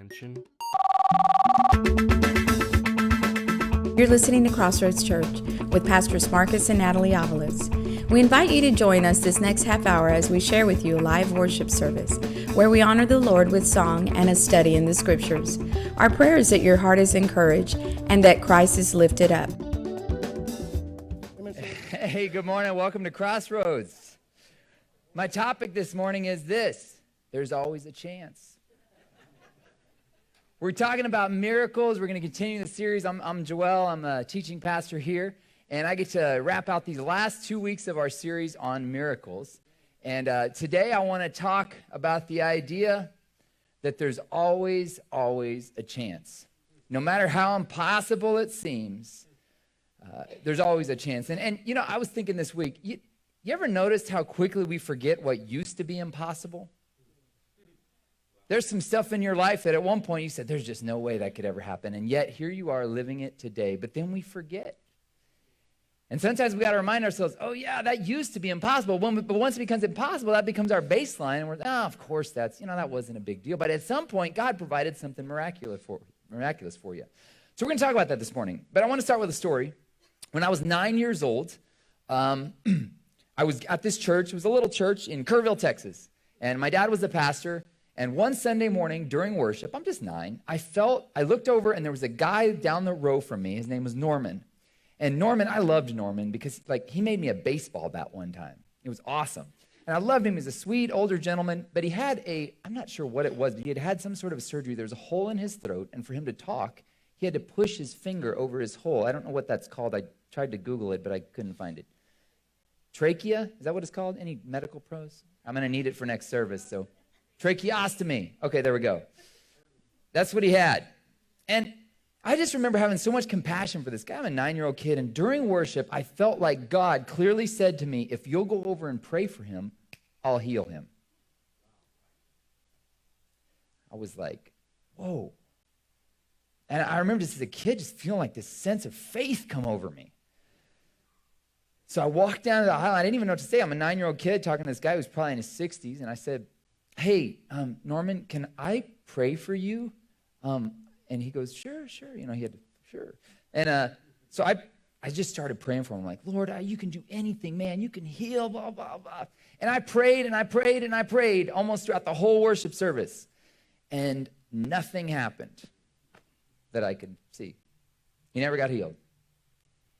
Attention. You're listening to Crossroads Church with Pastors Marcus and Natalie Avalos. We invite you to join us this next half hour as we share with you a live worship service where we honor the Lord with song and a study in the Scriptures. Our prayer is that your heart is encouraged and that Christ is lifted up. Hey, good morning. Welcome to Crossroads. My topic this morning is this: there's always a chance. We're talking about miracles. We're going to continue the series. I'm Joel. I'm a teaching pastor here, and I get to wrap out these last 2 weeks of our series on miracles. And today I want to talk about the idea that there's always a chance. No matter how impossible it seems, there's always a chance. And you know, I was thinking this week, you ever noticed how quickly we forget what used to be impossible? There's some stuff in your life that at one point you said, there's just no way that could ever happen. And yet here you are living it today, but then we forget. And sometimes we got to remind ourselves, oh yeah, that used to be impossible. But once it becomes impossible, that becomes our baseline. And we're, of course that wasn't a big deal. But at some point, God provided something miraculous for you. So we're going to talk about that this morning. But I want to start with a story. When I was 9 years old, I was at this church. It was a little church in Kerrville, Texas. And my dad was the pastor. And one Sunday morning during worship, I'm just 9, I looked over and there was a guy down the row from me. His name was Norman. And Norman, I loved Norman because he made me a baseball bat one time. It was awesome. And I loved him. He was a sweet older gentleman, but he had I'm not sure what it was, but he had some sort of surgery. There was a hole in his throat, and for him to talk, he had to push his finger over his hole. I don't know what that's called. I tried to Google it, but I couldn't find it. Trachea, is that what it's called? Any medical pros? I'm going to need it for next service, so. Tracheostomy. Okay, there we go. That's what he had. And I just remember having so much compassion for this guy. I'm a 9-year-old kid, and during worship, I felt like God clearly said to me, if you'll go over and pray for him, I'll heal him. I was like, whoa. And I remember just as a kid just feeling like this sense of faith come over me. So I walked down to the aisle. I didn't even know what to say. I'm a 9-year-old kid talking to this guy who's probably in his 60s, and I said, hey, Norman, can I pray for you? And he goes, sure. You know, he had to, sure. And so I just started praying for him. I'm like, Lord, you can do anything, man. You can heal, blah, blah, blah. And I prayed and I prayed and I prayed almost throughout the whole worship service. And nothing happened that I could see. He never got healed.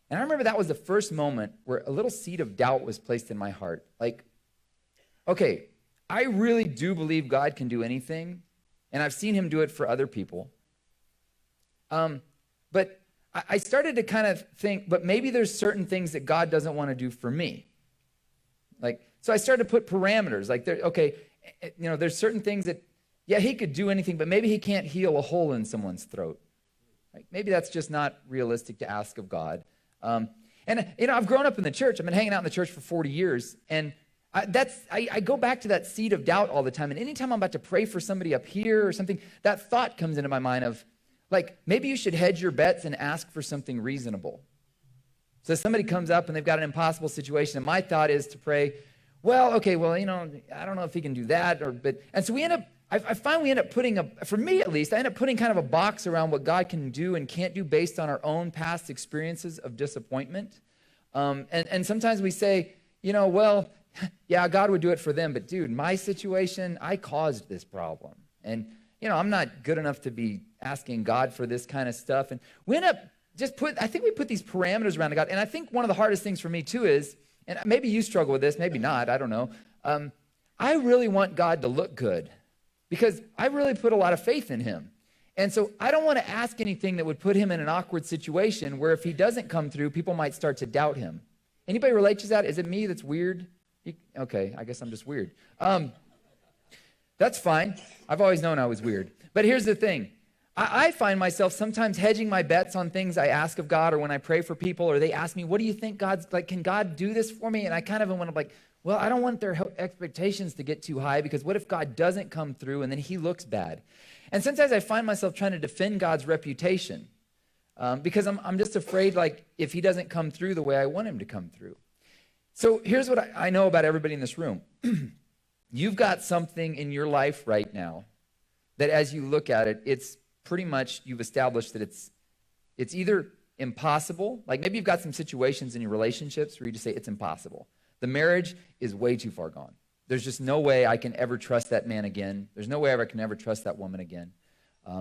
And I remember that was the first moment where a little seed of doubt was placed in my heart. Like, okay, I really do believe God can do anything, and I've seen him do it for other people. But I started to kind of think, but maybe there's certain things that God doesn't want to do for me. So I started to put parameters. There's certain things that, yeah, he could do anything, but maybe he can't heal a hole in someone's throat. Maybe that's just not realistic to ask of God. I've grown up in the church. I've been hanging out in the church for 40 years, and I go back to that seed of doubt all the time. And anytime I'm about to pray for somebody up here or something, that thought comes into my mind of, maybe you should hedge your bets and ask for something reasonable. So somebody comes up and they've got an impossible situation, and my thought is to pray, I don't know if he can do that. And so I find we end up putting for me at least, I end up putting kind of a box around what God can do and can't do based on our own past experiences of disappointment. And sometimes we say, yeah, God would do it for them, but dude, my situation, I caused this problem. And, I'm not good enough to be asking God for this kind of stuff. And we end up I think we put these parameters around God. And I think one of the hardest things for me too is, and maybe you struggle with this, maybe not, I don't know. I really want God to look good because I really put a lot of faith in him. And so I don't want to ask anything that would put him in an awkward situation where if he doesn't come through, people might start to doubt him. Anybody relate to that? Is it me that's weird? Okay, I guess I'm just weird. That's fine. I've always known I was weird. But here's the thing. I find myself sometimes hedging my bets on things I ask of God, or when I pray for people, or they ask me, what do you think God's like? Can God do this for me? And I kind of want to I don't want their expectations to get too high, because what if God doesn't come through and then he looks bad? And sometimes I find myself trying to defend God's reputation because I'm just afraid, if he doesn't come through the way I want him to come through. So here's what I know about everybody in this room. You've got something in your life right now that as you look at it, it's pretty much, you've established that it's either impossible, like maybe you've got some situations in your relationships where you just say it's impossible. The marriage is way too far gone. There's just no way I can ever trust that man again. There's no way I can ever trust that woman again.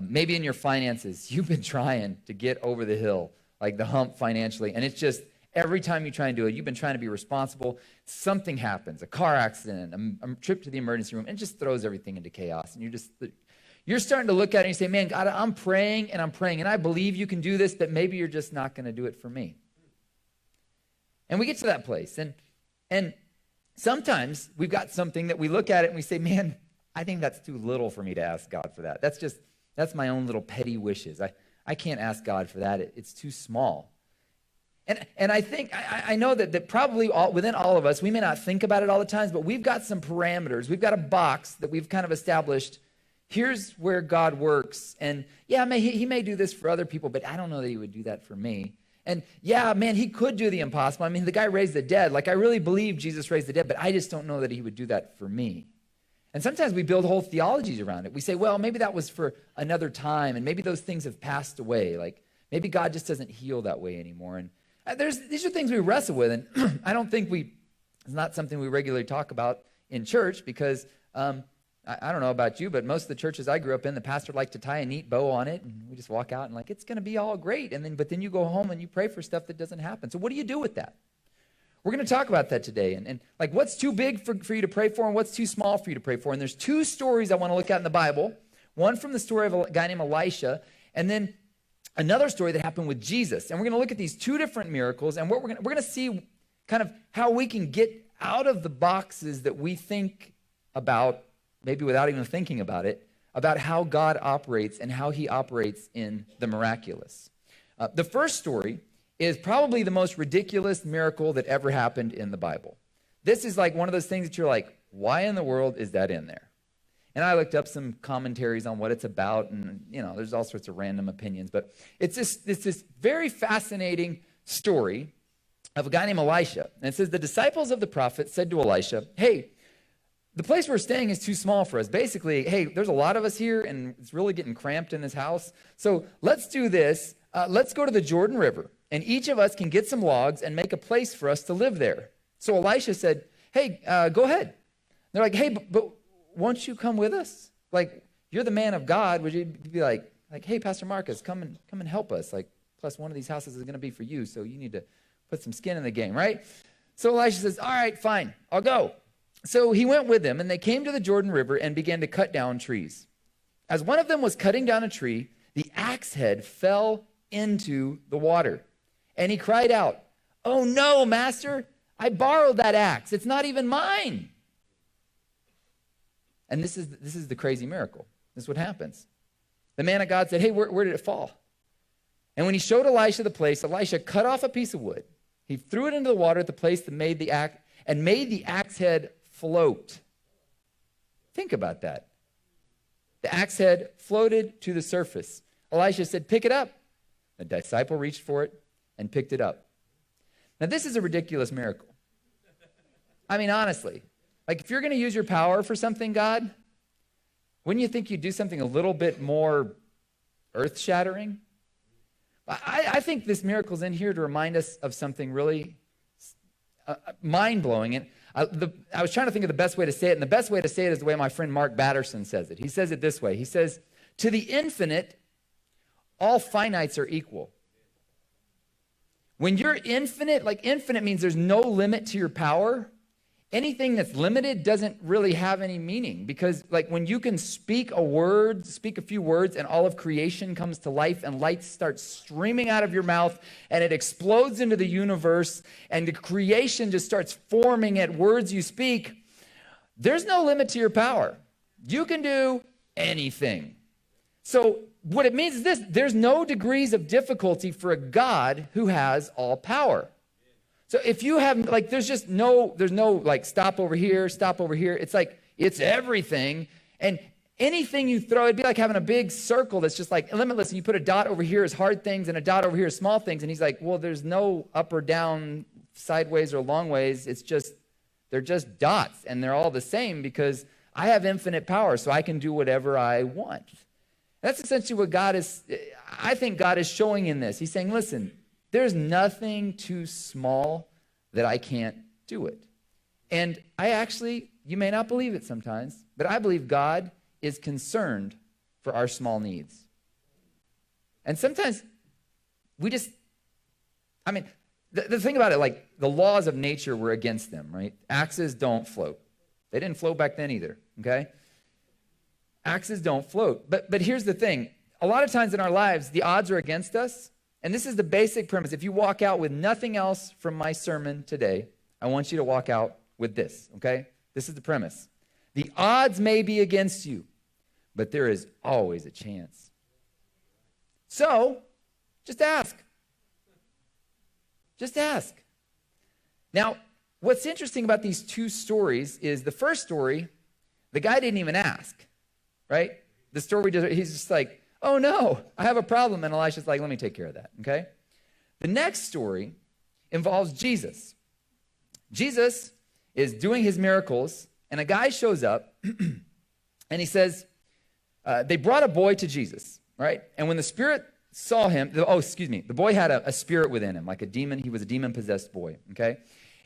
Maybe in your finances, you've been trying to get over the hill, like the hump financially, and it's just every time you try and do it, you've been trying to be responsible. Something happens, a car accident, a trip to the emergency room, and it just throws everything into chaos. And you're starting to look at it and you say, man, God, I'm praying, and I believe you can do this, but maybe you're just not going to do it for me. And we get to that place, and sometimes we've got something that we look at it and we say, man, I think that's too little for me to ask God for that. That's my own little petty wishes. I can't ask God for that. It's too small. And I think, I know that probably within all of us, we may not think about it all the time, but we've got some parameters. We've got a box that we've kind of established. Here's where God works. And yeah, he may do this for other people, but I don't know that he would do that for me. And yeah, man, he could do the impossible. I mean, the guy raised the dead. Like, I really believe Jesus raised the dead, but I just don't know that he would do that for me. And sometimes we build whole theologies around it. We say, well, maybe that was for another time, and maybe those things have passed away. Like, maybe God just doesn't heal that way anymore. And these are things we wrestle with, and I don't think it's not something we regularly talk about in church because I don't know about you, but most of the churches I grew up in, the pastor liked to tie a neat bow on it, and we just walk out and like, it's going to be all great. But then you go home and you pray for stuff that doesn't happen. So what do you do with that? We're going to talk about that today, and like what's too big for you to pray for and what's too small for you to pray for. And there's two stories I want to look at in the Bible. One from the story of a guy named Elisha, and then another story that happened with Jesus. And we're going to look at these two different miracles, and we're going to see kind of how we can get out of the boxes that we think about, maybe without even thinking about it, about how God operates and how he operates in the miraculous. The first story is probably the most ridiculous miracle that ever happened in the Bible. This is like one of those things that you're like, why in the world is that in there? And I looked up some commentaries on what it's about, and there's all sorts of random opinions, but it's this very fascinating story of a guy named Elisha. And it says, the disciples of the prophet said to Elisha, hey, the place we're staying is too small for us. Basically, hey, there's a lot of us here, and it's really getting cramped in this house. So let's do this. Let's go to the Jordan River, and each of us can get some logs and make a place for us to live there. So Elisha said, hey, go ahead. They're like, hey, but won't you come with us? Like, you're the man of God. Would you be like, hey, Pastor Marcus, come and help us. Like, plus one of these houses is going to be for you, so you need to put some skin in the game, right? So Elisha says, all right, fine, I'll go. So he went with them, and they came to the Jordan River and began to cut down trees. As one of them was cutting down a tree, the axe head fell into the water. And he cried out, oh no, master, I borrowed that axe. It's not even mine. And this is the crazy miracle. This is what happens. The man of God said, hey, where did it fall? And when he showed Elisha the place, Elisha cut off a piece of wood. He threw it into the water at the place that made the axe head float. Think about that. The axe head floated to the surface. Elisha said, pick it up. The disciple reached for it and picked it up. Now, this is a ridiculous miracle. I mean, honestly, like if you're going to use your power for something, God, wouldn't you think you'd do something a little bit more earth-shattering? I think this miracle's in here to remind us of something really mind-blowing. And I was trying to think of the best way to say it, and the best way to say it is the way my friend Mark Batterson says it. He says it this way. He says, to the infinite, all finites are equal. When you're infinite, like infinite means there's no limit to your power. Anything that's limited doesn't really have any meaning, because like when you can speak a few words, and all of creation comes to life, and light starts streaming out of your mouth, and it explodes into the universe, and the creation just starts forming at words you speak, there's no limit to your power. You can do anything. So what it means is this: there's no degrees of difficulty for a God who has all power. So if you have, like, there's no like stop over here. It's like, it's everything. And anything you throw, it'd be like having a big circle that's just like limitless. And you put a dot over here as hard things and a dot over here as small things. And he's like, well, there's no up or down, sideways or long ways. They're just dots, and they're all the same because I have infinite power, so I can do whatever I want. That's essentially what I think God is showing in this. He's saying, listen, there's nothing too small that I can't do it. And you may not believe it sometimes, but I believe God is concerned for our small needs. And sometimes the thing about it, like the laws of nature were against them, right? Axes don't float. They didn't float back then either, okay? Axes don't float. But here's the thing. A lot of times in our lives, the odds are against us. And this is the basic premise. If you walk out with nothing else from my sermon today, I want you to walk out with this, okay? This is the premise. The odds may be against you, but there is always a chance. So, just ask. Just ask. Now, what's interesting about these two stories is the first story, the guy didn't even ask, right? The story, he's just like, oh no, I have a problem. And Elisha's like, let me take care of that, okay? The next story involves Jesus. Jesus is doing his miracles, and a guy shows up, and he says, they brought a boy to Jesus, right? And when the spirit saw him, the boy had a spirit within him, like a demon. He was a demon-possessed boy, okay?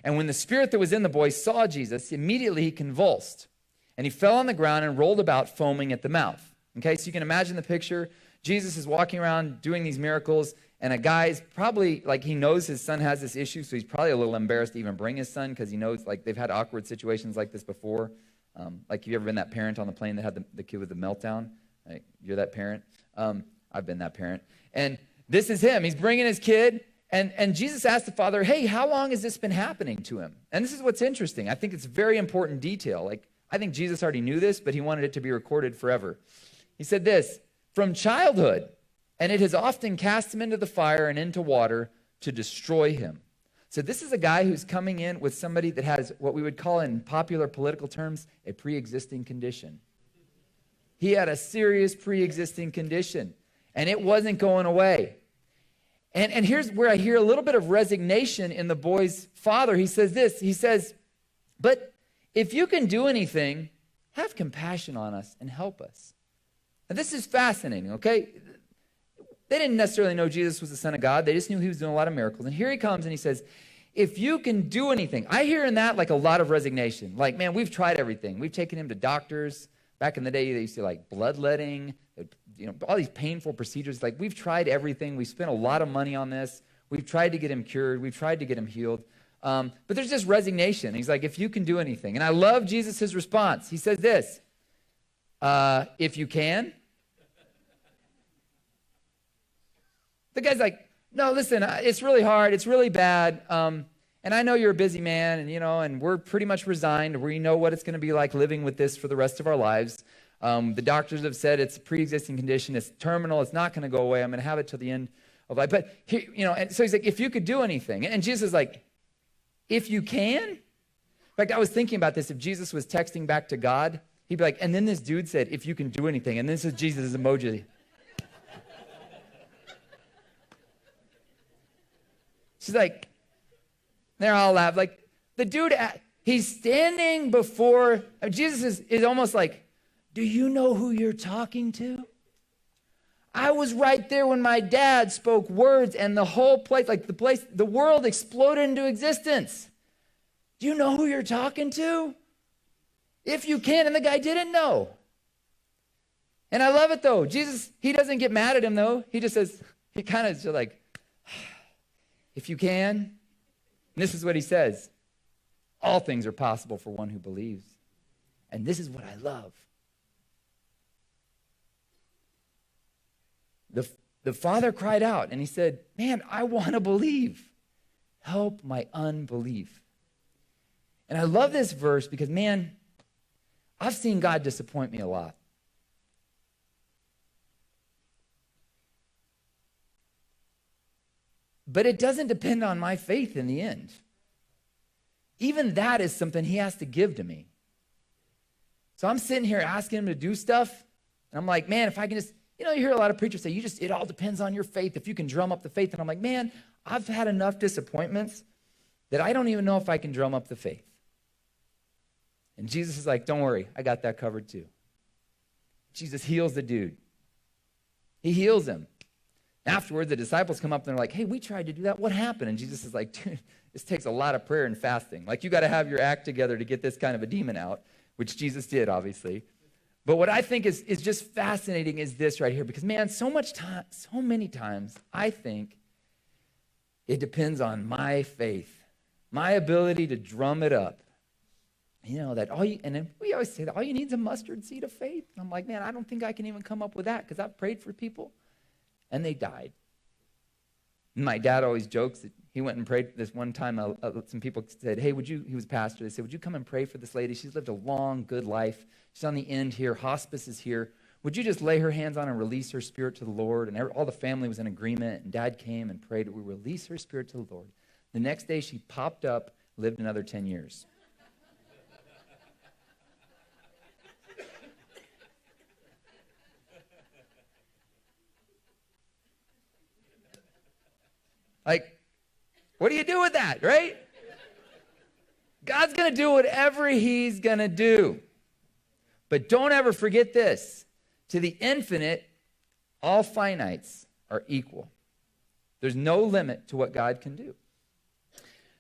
And when the spirit that was in the boy saw Jesus, immediately he convulsed, and he fell on the ground and rolled about, foaming at the mouth, okay? So you can imagine the picture. Jesus is walking around doing these miracles, and a guy's probably, like, he knows his son has this issue, so he's probably a little embarrassed to even bring his son because he knows, like, they've had awkward situations like this before. Like, have you ever been that parent on the plane that had the kid with the meltdown? Like, you're that parent? I've been that parent. And this is him. He's bringing his kid, and Jesus asked the father, hey, how long has this been happening to him? And this is what's interesting. I think it's very important detail. Like, I think Jesus already knew this, but he wanted it to be recorded forever. He said this, from childhood, and it has often cast him into the fire and into water to destroy him. So this is a guy who's coming in with somebody that has what we would call in popular political terms, a pre-existing condition. He had a serious pre-existing condition, and it wasn't going away. And here's where I hear a little bit of resignation in the boy's father. He says this, he says, but if you can do anything, have compassion on us and help us. Now this is fascinating, okay? They didn't necessarily know Jesus was the Son of God. They just knew he was doing a lot of miracles. And here he comes and he says, if you can do anything. I hear in that like a lot of resignation. Like, man, we've tried everything. We've taken him to doctors. Back in the day, they used to like bloodletting, all these painful procedures. Like, we've tried everything. We've spent a lot of money on this. We've tried to get him cured. We've tried to get him healed. But there's just resignation. He's like, if you can do anything. And I love Jesus' response. He says this, if you can. The guy's like, no, listen, it's really hard. It's really bad. And I know you're a busy man, and we're pretty much resigned. We know what it's going to be like living with this for the rest of our lives. The doctors have said it's a pre-existing condition. It's terminal. It's not going to go away. I'm going to have it till the end of life. But, and so he's like, if you could do anything. And Jesus is like, if you can? In fact, I was thinking about this. If Jesus was texting back to God, he'd be like, and then this dude said, if you can do anything. And this is Jesus' emoji. She's like, they're all laugh. Like, the dude, he's standing before, Jesus is almost like, do you know who you're talking to? I was right there when my dad spoke words and the whole place, the world exploded into existence. Do you know who you're talking to? If you can. And the guy didn't know. And I love it though. Jesus, he doesn't get mad at him though. He just says, he kind of just like, if you can. And this is what he says. All things are possible for one who believes. And this is what I love. The father cried out and he said, man, I want to believe. Help my unbelief. And I love this verse because, man, I've seen God disappoint me a lot. But it doesn't depend on my faith in the end. Even that is something he has to give to me. So I'm sitting here asking him to do stuff, and I'm like, man, if I can just, you hear a lot of preachers say, it all depends on your faith, if you can drum up the faith. And I'm like, man, I've had enough disappointments that I don't even know if I can drum up the faith. And Jesus is like, don't worry, I got that covered too. Jesus heals the dude. He heals him. Afterward, the disciples come up and they're like, hey, we tried to do that. What happened? And Jesus is like, dude, this takes a lot of prayer and fasting. Like, you got to have your act together to get this kind of a demon out, which Jesus did, obviously. But what I think is just fascinating is this right here, because, man, so many times, I think it depends on my faith, my ability to drum it up. You know, and then we always say that all you need is a mustard seed of faith. And I'm like, man, I don't think I can even come up with that, because I've prayed for people and they died. And my dad always jokes that he went and prayed this one time. Some people said, hey, he was a pastor. They said, would you come and pray for this lady? She's lived a long, good life. She's on the end here. Hospice is here. Would you just lay her hands on and release her spirit to the Lord? And all the family was in agreement. And Dad came and prayed that we release her spirit to the Lord. The next day she popped up, lived another 10 years. Like, what do you do with that, right? God's going to do whatever he's going to do. But don't ever forget this. To the infinite, all finites are equal. There's no limit to what God can do.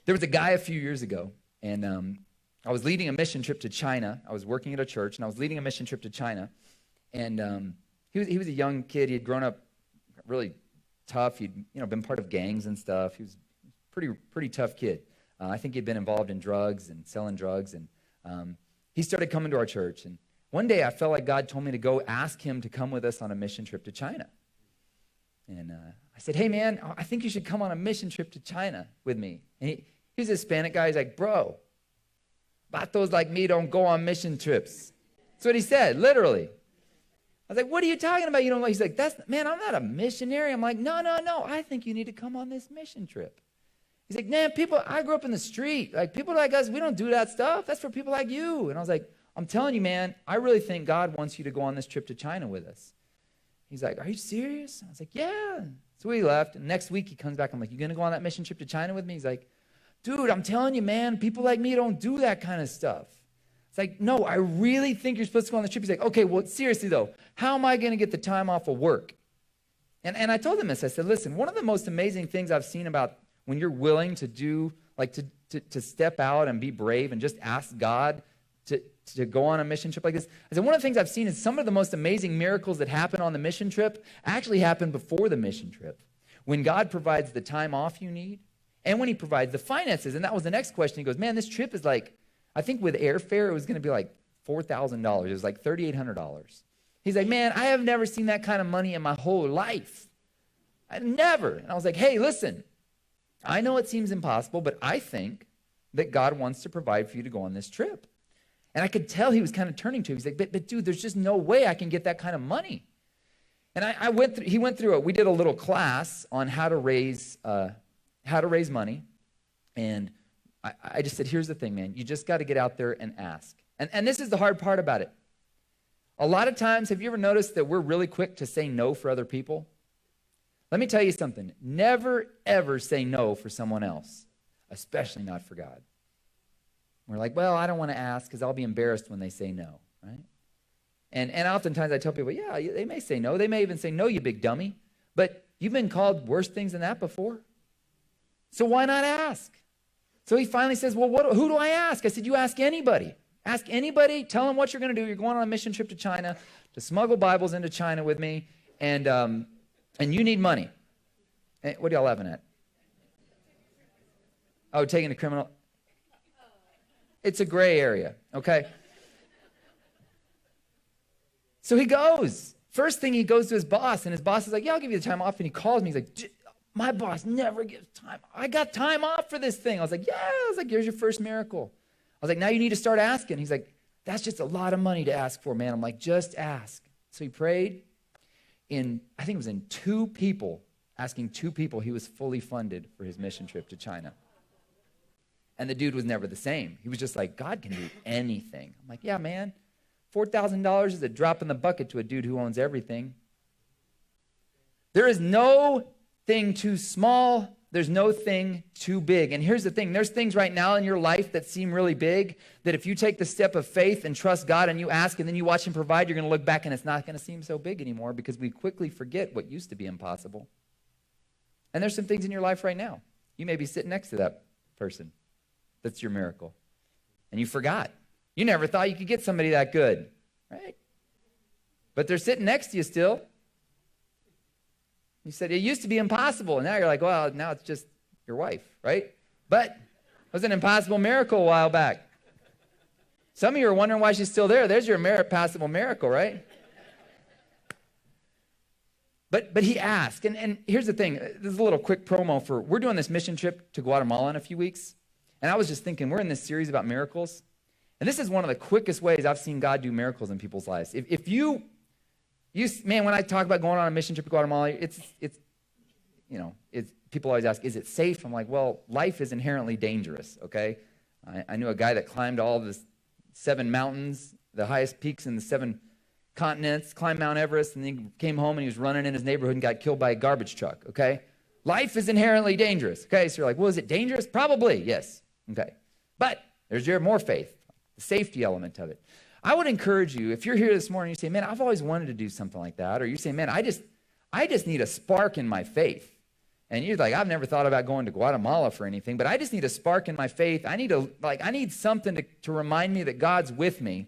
There was a guy a few years ago, and I was leading a mission trip to China. I was working at a church, and I was leading a mission trip to China. And he was a young kid. He had grown up really tough. He'd been part of gangs and stuff. He was a pretty tough kid. I think he'd been involved in drugs and selling drugs. And he started coming to our church. And one day I felt like God told me to go ask him to come with us on a mission trip to China. And I said, hey, man, I think you should come on a mission trip to China with me. And he's a Hispanic guy. He's like, bro, vatos like me don't go on mission trips. That's what he said, literally. I was like, what are you talking about? You know, he's like, man, I'm not a missionary. I'm like, no. I think you need to come on this mission trip. He's like, man, I grew up in the street. Like, people like us, we don't do that stuff. That's for people like you. And I was like, I'm telling you, man, I really think God wants you to go on this trip to China with us. He's like, are you serious? I was like, yeah. So we left. And next week he comes back. I'm like, you going to go on that mission trip to China with me? He's like, dude, I'm telling you, man, people like me don't do that kind of stuff. It's like, no, I really think you're supposed to go on the trip. He's like, okay, well, seriously, though, how am I going to get the time off of work? And I told him this. I said, listen, one of the most amazing things I've seen about when you're willing to do, like to step out and be brave and just ask God to go on a mission trip like this. I said, one of the things I've seen is some of the most amazing miracles that happen on the mission trip actually happen before the mission trip. When God provides the time off you need and when he provides the finances. And that was the next question. He goes, man, this trip is like, I think with airfare, it was going to be like $4,000. It was like $3,800. He's like, man, I have never seen that kind of money in my whole life. I never. And I was like, hey, listen, I know it seems impossible, but I think that God wants to provide for you to go on this trip. And I could tell he was kind of turning to it. He's like, but dude, there's just no way I can get that kind of money. And he went through it. We did a little class on how to raise money. And I just said, here's the thing, man. You just got to get out there and ask. And this is the hard part about it. A lot of times, have you ever noticed that we're really quick to say no for other people? Let me tell you something. Never, ever say no for someone else, especially not for God. We're like, well, I don't want to ask because I'll be embarrassed when they say no, right? And oftentimes I tell people, yeah, they may say no. They may even say, no, you big dummy. But you've been called worse things than that before. So why not ask? So he finally says, well, who do I ask? I said, you ask anybody. Ask anybody. Tell them what you're going to do. You're going on a mission trip to China to smuggle Bibles into China with me, and you need money. What are y'all laughing at? Oh, taking a criminal. It's a gray area, okay? So he goes. First thing, he goes to his boss, and his boss is like, yeah, I'll give you the time off. And he calls me. He's like, my boss never gives time. I got time off for this thing. I was like, yeah. I was like, here's your first miracle. I was like, now you need to start asking. He's like, that's just a lot of money to ask for, man. I'm like, just ask. So he prayed. I think it was in asking two people, he was fully funded for his mission trip to China. And the dude was never the same. He was just like, God can do anything. I'm like, yeah, man. $4,000 is a drop in the bucket to a dude who owns everything. There is no thing too small There's no thing too big. And here's the thing. There's things right now in your life that seem really big that if you take the step of faith and trust God and you ask and then you watch him provide, you're going to look back and it's not going to seem so big anymore because we quickly forget what used to be impossible. And there's some things in your life right now. You may be sitting next to that person. That's your miracle. And you forgot. You never thought you could get somebody that good, right? But they're sitting next to you still. You said, it used to be impossible. And now you're like, well, now it's just your wife, right? But it was an impossible miracle a while back. Some of you are wondering why she's still there. There's your impossible miracle, right? But he asked, and here's the thing. This is a little quick promo for, we're doing this mission trip to Guatemala in a few weeks. And I was just thinking, we're in this series about miracles. And this is one of the quickest ways I've seen God do miracles in people's lives. If you man, when I talk about going on a mission trip to Guatemala, it's people always ask, is it safe? I'm like, well, life is inherently dangerous, okay? I knew a guy that climbed all the 7 mountains, the highest peaks in the 7 continents, climbed Mount Everest, and then he came home and he was running in his neighborhood and got killed by a garbage truck, okay? Life is inherently dangerous, okay? So you're like, well, is it dangerous? Probably, yes, okay. But there's your more faith, the safety element of it. I would encourage you, if you're here this morning, you say, man, I've always wanted to do something like that. Or you say, man, I just need a spark in my faith. And you're like, I've never thought about going to Guatemala for anything, but I just need a spark in my faith. I need something to remind me that God's with me.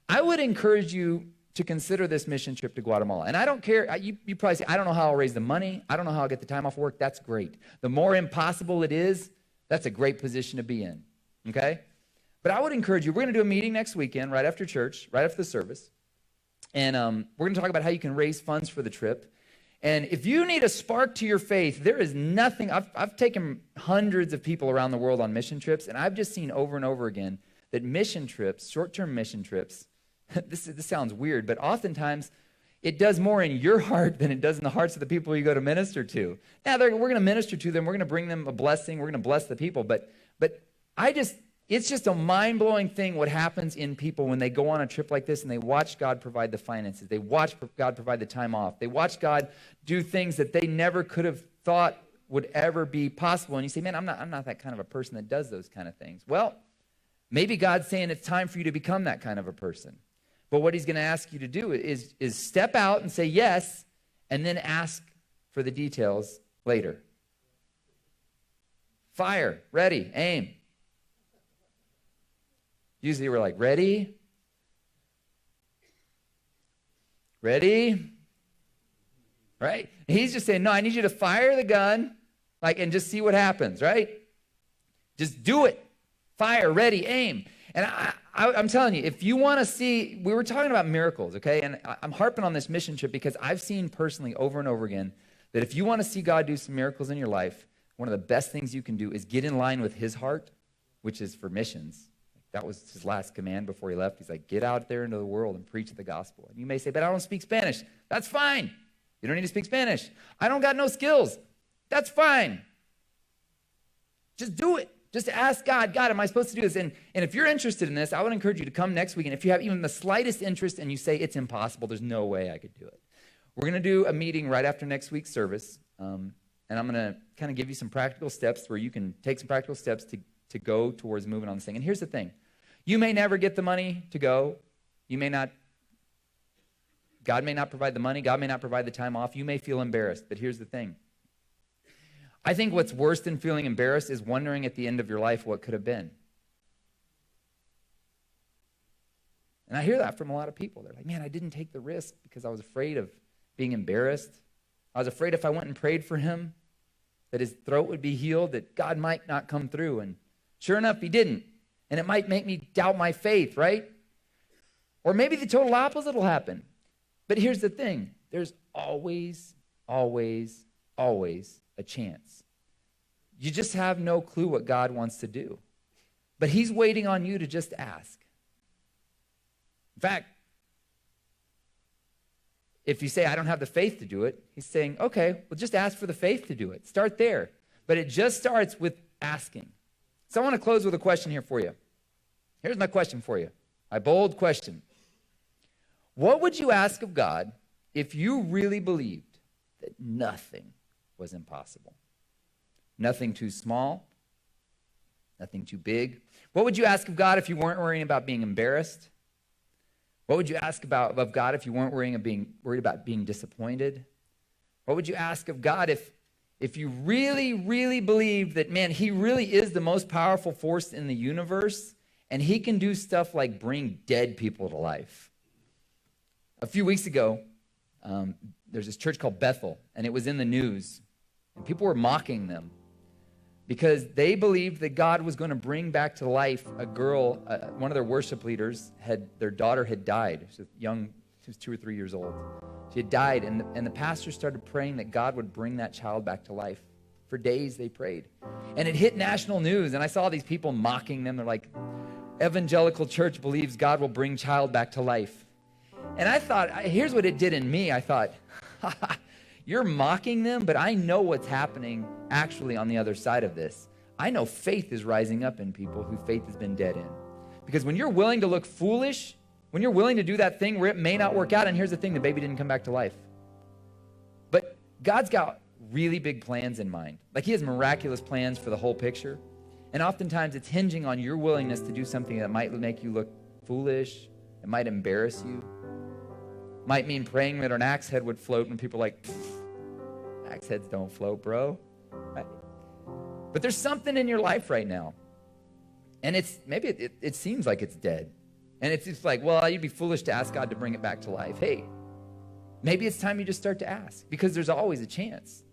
I would encourage you to consider this mission trip to Guatemala. And I don't care, you probably say, I don't know how I'll raise the money. I don't know how I'll get the time off work. That's great. The more impossible it is, that's a great position to be in, okay? But I would encourage you, we're going to do a meeting next weekend right after church, right after the service. And we're going to talk about how you can raise funds for the trip. And if you need a spark to your faith, there is nothing. I've taken hundreds of people around the world on mission trips, and I've just seen over and over again that mission trips, short-term mission trips, this sounds weird, but oftentimes it does more in your heart than it does in the hearts of the people you go to minister to. Now, we're going to minister to them. We're going to bring them a blessing. We're going to bless the people. But it's just a mind-blowing thing what happens in people when they go on a trip like this and they watch God provide the finances. They watch God provide the time off. They watch God do things that they never could have thought would ever be possible. And you say, man, I'm not that kind of a person that does those kind of things. Well, maybe God's saying it's time for you to become that kind of a person. But what he's going to ask you to do is step out and say yes, and then ask for the details later. Fire, ready, aim. Usually we're like, ready? Ready? Right? And he's just saying, no, I need you to fire the gun, and just see what happens, right? Just do it. Fire, ready, aim. And I'm telling you, if you want to see, we were talking about miracles, okay? And I'm harping on this mission trip because I've seen personally over and over again that if you want to see God do some miracles in your life, one of the best things you can do is get in line with his heart, which is for missions. That was his last command before he left. He's like, get out there into the world and preach the gospel. And you may say, but I don't speak Spanish. That's fine. You don't need to speak Spanish. I don't got no skills. That's fine. Just do it. Just ask God, am I supposed to do this? And if you're interested in this, I would encourage you to come next week. And if you have even the slightest interest and you say, it's impossible, there's no way I could do it. We're going to do a meeting right after next week's service. And I'm going to kind of give you some practical steps where you can take some practical steps to go towards moving on this thing. And here's the thing. You may never get the money to go. God may not provide the money. God may not provide the time off. You may feel embarrassed. But here's the thing. I think what's worse than feeling embarrassed is wondering at the end of your life what could have been. And I hear that from a lot of people. They're like, man, I didn't take the risk because I was afraid of being embarrassed. I was afraid if I went and prayed for him, that his throat would be healed, that God might not come through. And sure enough, he didn't. And it might make me doubt my faith, right? Or maybe the total opposite will happen. But here's the thing. There's always, always, always a chance. You just have no clue what God wants to do. But he's waiting on you to just ask. In fact, if you say, I don't have the faith to do it, he's saying, okay, well, just ask for the faith to do it. Start there. But it just starts with asking. So I want to close with a question here for you. Here's my question for you. My bold question. What would you ask of God if you really believed that nothing was impossible? Nothing too small, nothing too big. What would you ask of God if you weren't worrying about being embarrassed? What would you ask of God if you weren't worried about being disappointed? What would you ask of God if you really, really believed that, man, he really is the most powerful force in the universe, and he can do stuff like bring dead people to life? A few weeks ago, there's this church called Bethel, and it was in the news, and people were mocking them because they believed that God was going to bring back to life a girl. One of their worship leaders, their daughter had died. She was young, she was 2 or 3 years old. She had died, and the pastor started praying that God would bring that child back to life. For days they prayed. And it hit national news, and I saw these people mocking them. They're like, evangelical church believes God will bring child back to life. And I thought, here's what it did in me. I thought, you're mocking them, but I know what's happening actually on the other side of this. I know faith is rising up in people whose faith has been dead in. Because when you're willing to look foolish, when you're willing to do that thing where it may not work out, and here's the thing, the baby didn't come back to life. But God's got really big plans in mind. Like, he has miraculous plans for the whole picture. And oftentimes it's hinging on your willingness to do something that might make you look foolish. It might embarrass you. Might mean praying that an axe head would float, and people are like, axe heads don't float, bro. Right? But there's something in your life right now. And it seems like it's dead. And it's just like, well, you'd be foolish to ask God to bring it back to life. Hey, maybe it's time you just start to ask, because there's always a chance.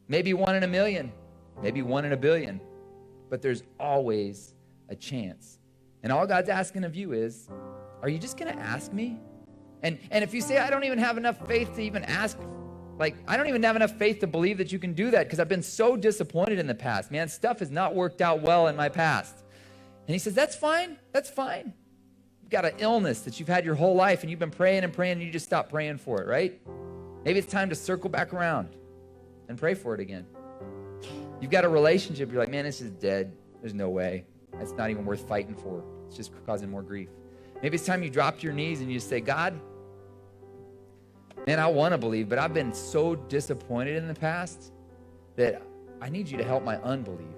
Maybe 1 in a million, maybe 1 in a billion, but there's always a chance. And all God's asking of you is, are you just going to ask me? And if you say, I don't even have enough faith to even ask, like, I don't even have enough faith to believe that you can do that because I've been so disappointed in the past. Man, stuff has not worked out well in my past. And he says, that's fine. That's fine. You've got an illness that you've had your whole life, and you've been praying and praying, and you just stopped praying for it, right? Maybe it's time to circle back around and pray for it again. You've got a relationship. You're like, man, this is dead. There's no way. It's not even worth fighting for. It's just causing more grief. Maybe it's time you drop to your knees and you just say, God, man, I want to believe, but I've been so disappointed in the past that I need you to help my unbelief.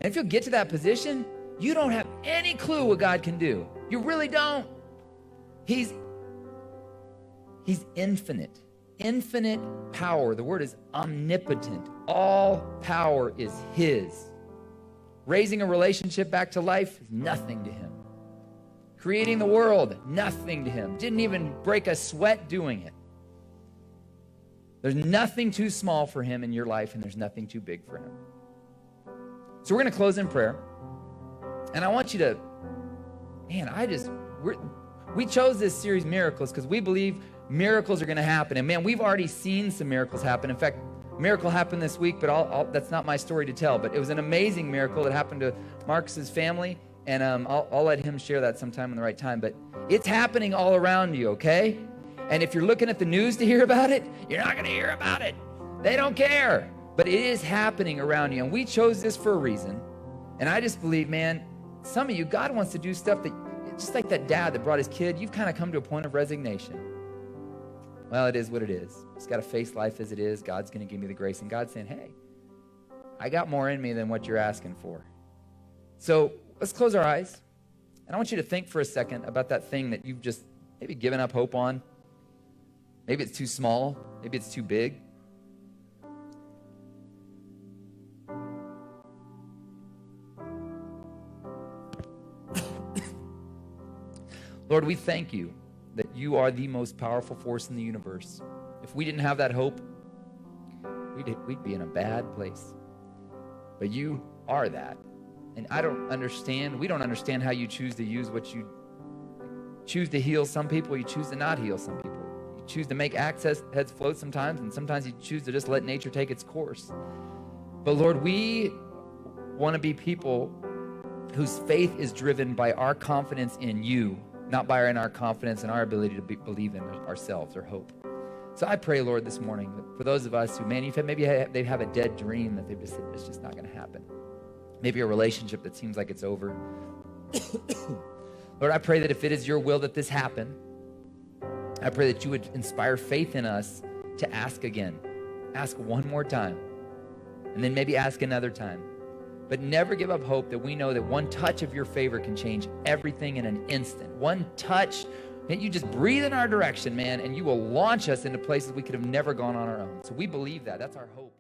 And if you'll get to that position, you don't have any clue what God can do. You really don't. He's infinite. Infinite power. The word is omnipotent. All power is his. Raising a relationship back to life is nothing to him. Creating the world, nothing to him. Didn't even break a sweat doing it. There's nothing too small for him in your life, and there's nothing too big for him. So we're going to close in prayer. And I want you to, we chose this series, Miracles, because we believe miracles are going to happen. And man, we've already seen some miracles happen. In fact, a miracle happened this week, but that's not my story to tell. But it was an amazing miracle that happened to Marcus's family. And I'll let him share that sometime in the right time. But it's happening all around you, okay? And if you're looking at the news to hear about it, you're not going to hear about it. They don't care. But it is happening around you. And we chose this for a reason. And I just believe, man, some of you, God wants to do stuff that, just like that dad that brought his kid, you've kind of come to a point of resignation. Well, it is what it is. Just got to face life as it is. God's going to give me the grace. And God's saying, hey, I got more in me than what you're asking for. So let's close our eyes. And I want you to think for a second about that thing that you've just maybe given up hope on. Maybe it's too small. Maybe it's too big. Lord, we thank you that you are the most powerful force in the universe. If we didn't have that hope, we'd be in a bad place. But you are that. And we don't understand how you choose to use what you choose to heal some people, you choose to not heal some people. You choose to make axe heads float sometimes, and sometimes you choose to just let nature take its course. But Lord, we want to be people whose faith is driven by our confidence in you, not by our confidence in our ability to believe in ourselves or hope. So I pray, Lord, this morning, that for those of us who, man, they have a dead dream that they've just said, it's just not going to happen. Maybe a relationship that seems like it's over. Lord, I pray that if it is your will that this happen, I pray that you would inspire faith in us to ask again. Ask one more time. and then maybe ask another time. But never give up hope that we know that one touch of your favor can change everything in an instant. One touch, and you just breathe in our direction, man, and you will launch us into places we could have never gone on our own. So we believe that. That's our hope.